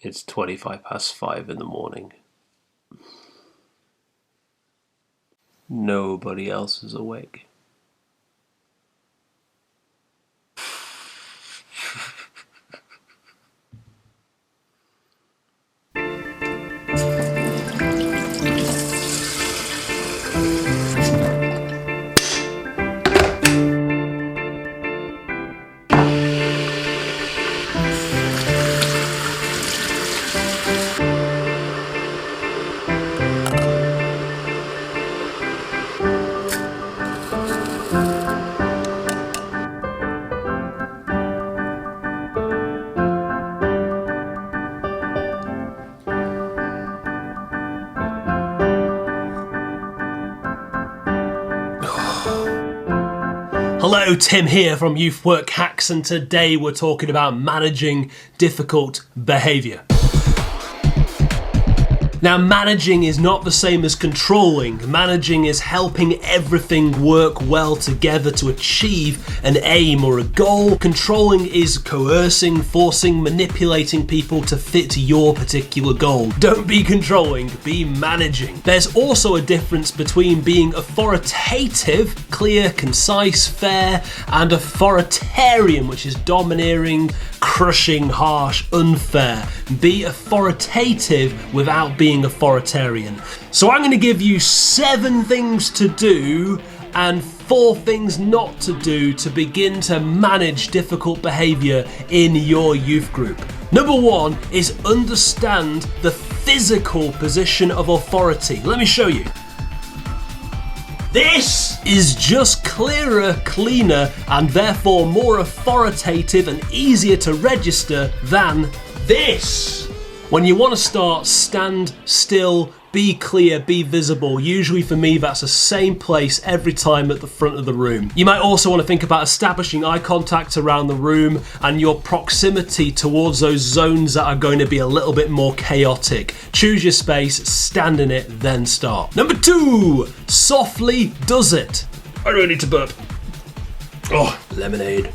It's 5:25 in the morning. Nobody else is awake. Hello, Tim here from Youth Work Hacks, and today we're talking about managing difficult behaviour. Now, managing is not the same as controlling. Managing is helping everything work well together to achieve an aim or a goal. Controlling is coercing, forcing, manipulating people to fit your particular goal. Don't be controlling, be managing. There's also a difference between being authoritative, clear, concise, fair, and authoritarian, which is domineering, crushing, harsh, unfair. Be authoritative without being authoritarian. So I'm going to give you 7 things to do and 4 things not to do to begin to manage difficult behaviour in your youth group. Number 1 is understand the physical position of authority. Let me show you. This is just clearer, cleaner, and therefore more authoritative and easier to register than this. When you want to start, stand still, be clear, be visible. Usually for me, that's the same place every time at the front of the room. You might also want to think about establishing eye contact around the room and your proximity towards those zones that are going to be a little bit more chaotic. Choose your space, stand in it, then start. Number 2, softly does it. I don't need to burp. Oh, lemonade.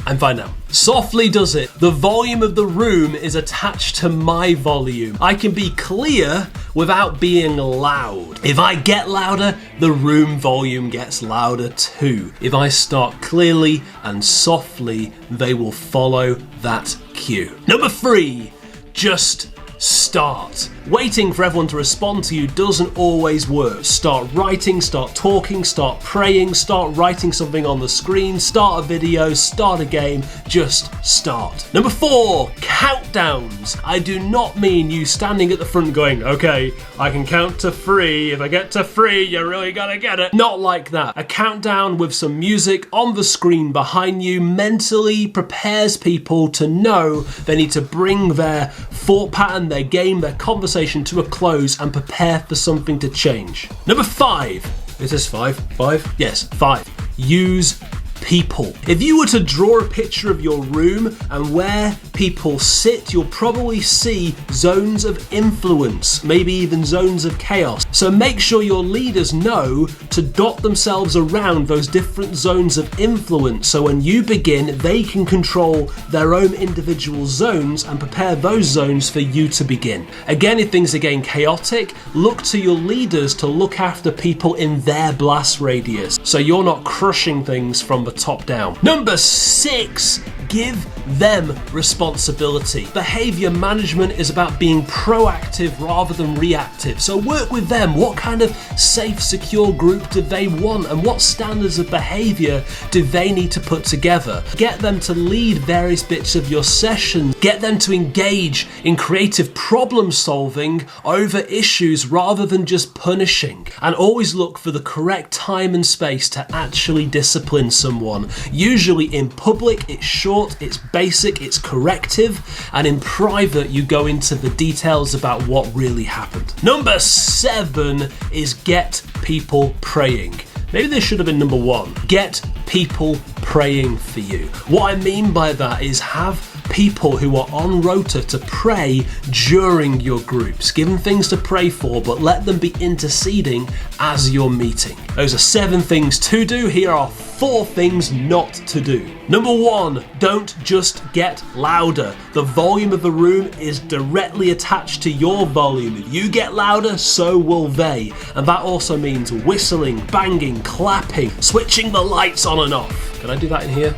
I'm fine now. Softly does it. The volume of the room is attached to my volume. I can be clear without being loud. If I get louder, the room volume gets louder too. If I start clearly and softly, they will follow that cue. Number 3, just start. Waiting for everyone to respond to you doesn't always work. Start writing, start talking, start praying, start writing something on the screen, start a video, start a game, just start. Number 4, countdowns. I do not mean you standing at the front going, okay, I can count to 3. If I get to 3, you really gotta get it. Not like that. A countdown with some music on the screen behind you mentally prepares people to know they need to bring their thought pattern, their game, their conversation to a close and prepare for something to change. Number 5. Is this 5? 5? Yes, 5. Use people. If you were to draw a picture of your room and where people sit, you'll probably see zones of influence, maybe even zones of chaos. So make sure your leaders know to dot themselves around those different zones of influence, so when you begin, they can control their own individual zones and prepare those zones for you to begin. Again, if things are getting chaotic, look to your leaders to look after people in their blast radius, so you're not crushing things from the top down. Number 6, give them responsibility. Behavior management is about being proactive rather than reactive. So work with them. What kind of safe, secure group do they want, and what standards of behavior do they need to put together? Get them to lead various bits of your sessions. Get them to engage in creative problem solving over issues rather than just punishing. And always look for the correct time and space to actually discipline someone. Usually in public, it's short, it's basic, it's corrective, and in private, you go into the details about what really happened. Number 7 is get people praying. Maybe this should have been number 1. Get people praying for you. What I mean by that is have people who are on rota to pray during your groups. Give them things to pray for, but let them be interceding as you're meeting. Those are 7 things to do. Here are 4 things not to do. Number 1, don't just get louder. The volume of the room is directly attached to your volume. If you get louder, so will they. And that also means whistling, banging, clapping, switching the lights on and off. Can I do that in here?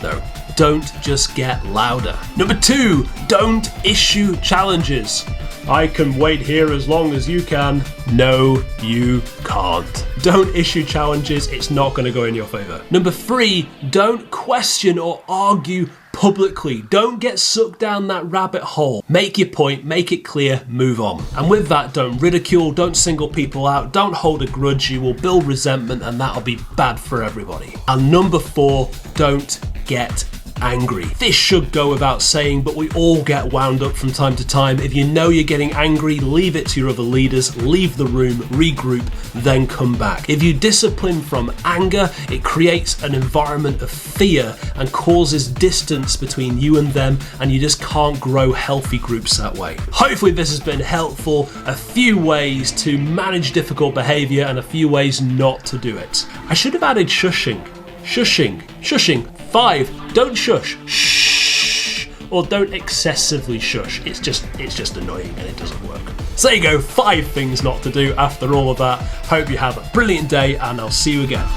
No. Don't just get louder. Number 2, don't issue challenges. I can wait here as long as you can. No, you can't. Don't issue challenges, it's not going to go in your favour. Number 3, don't question or argue publicly. Don't get sucked down that rabbit hole. Make your point, make it clear, move on. And with that, don't ridicule, don't single people out, don't hold a grudge. You will build resentment and that'll be bad for everybody. And number 4, don't get angry. This should go without saying, but we all get wound up from time to time. If you know you're getting angry, leave it to your other leaders, leave the room, regroup, then come back. If you discipline from anger, it creates an environment of fear and causes distance between you and them, and you just can't grow healthy groups that way. Hopefully this has been helpful. A few ways to manage difficult behavior and a few ways not to do it. I should have added shushing. Shushing. 5, don't shush. Shh. Or don't excessively shush. It's just annoying and it doesn't work. So there you go, 5 things not to do after all of that. Hope you have a brilliant day and I'll see you again.